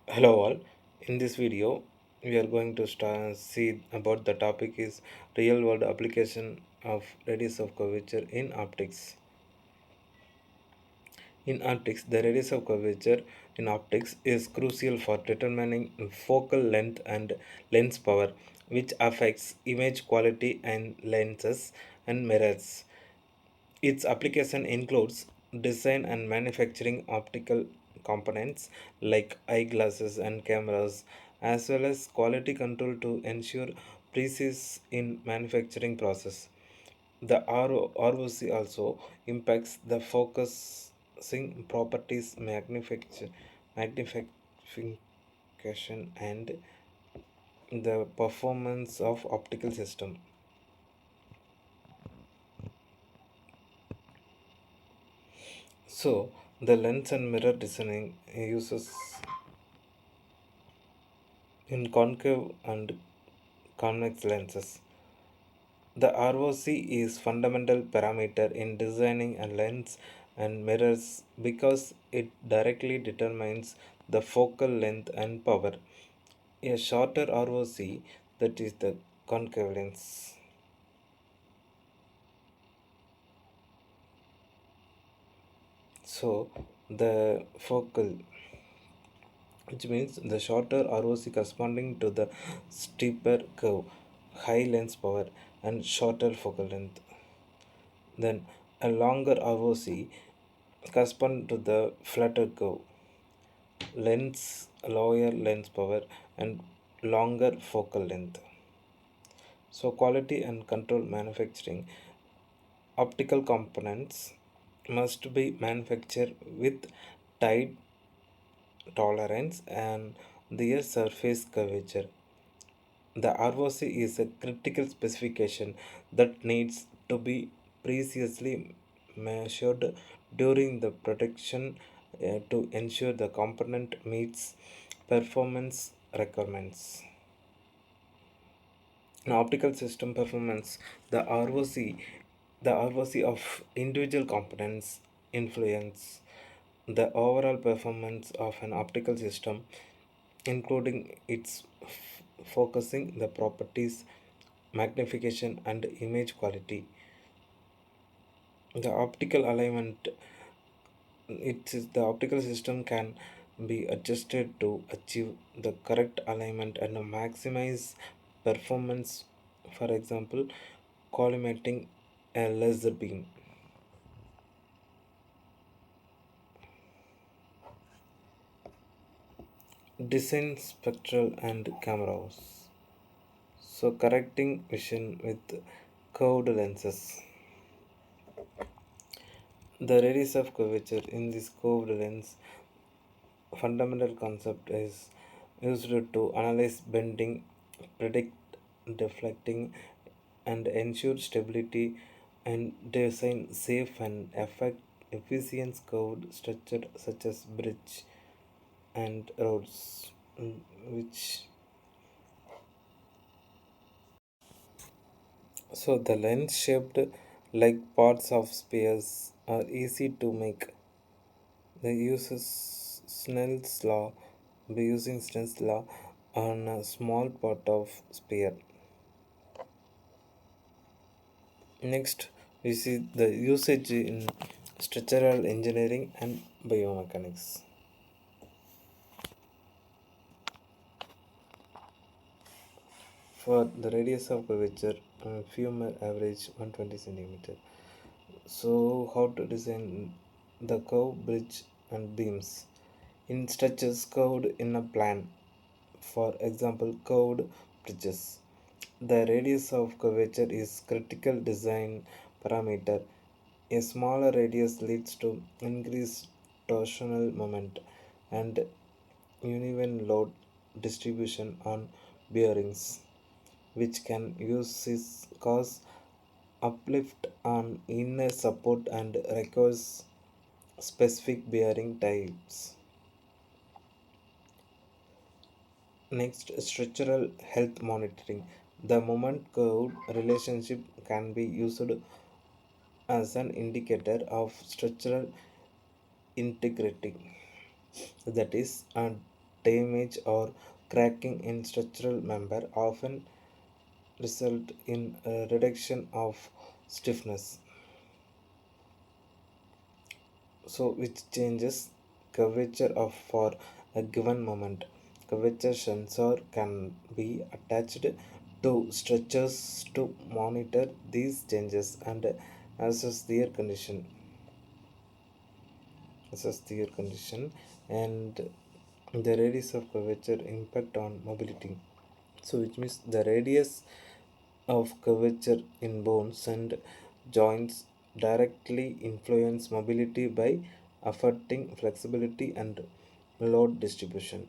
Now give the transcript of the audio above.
Hello all. In this video, we are going to see about the topic is real world application of radius of curvature in optics. In optics, the radius of curvature in optics is crucial for determining focal length and lens power, which affects image quality and lenses and mirrors. Its application includes design and manufacturing optical components like eyeglasses and cameras, as well as quality control to ensure precision in manufacturing process. The ROC also impacts the focusing properties, magnification, and the performance of optical system. So, the lens and mirror designing uses in concave and convex lenses. The ROC is fundamental parameter in designing a lens and mirrors because it directly determines the focal length and power. A shorter ROC, that is the concave lens. So the focal, which means the shorter ROC corresponding to the steeper curve, high lens power and shorter focal length. Then a longer ROC correspond to the flatter curve, lens lower lens power and longer focal length. So quality and control manufacturing optical components must be manufactured with tight tolerance and their surface curvature. The ROC is a critical specification that needs to be precisely measured during the production to ensure the component meets performance requirements. In optical system performance, the ROC of individual components influence the overall performance of an optical system, including its focusing, the properties, magnification, and image quality. The optical alignment, the optical system can be adjusted to achieve the correct alignment and maximize performance. For example, collimating a laser beam. Design spectral and cameras. So correcting vision with curved lenses. The radius of curvature in this curved lens fundamental concept is used to analyze bending, predict deflecting, and ensure stability and design safe and efficient curved structure such as bridge and roads, which so the lens shaped like parts of spheres are easy to make. The uses Snell's law by using Snell's law on a small part of sphere. Next, we see the usage in structural engineering and biomechanics. For the radius of curvature, femur average 120 centimeter. So, how to design the curve, bridge, and beams in structures curved in a plan? For example, curved bridges. The radius of curvature is critical design parameter. A smaller radius leads to increased torsional moment and uneven load distribution on bearings, which can cause uplift on inner support and requires specific bearing types. Next, structural health monitoring. The moment curve relationship can be used as an indicator of structural integrity. That is, damage or cracking in structural member often result in a reduction of stiffness. So which changes curvature of for a given moment. Curvature sensor can be attached to structures to monitor these changes and assess their condition assess their condition, and the radius of curvature impact on mobility. So which means the radius of curvature in bones and joints directly influence mobility by affecting flexibility and load distribution.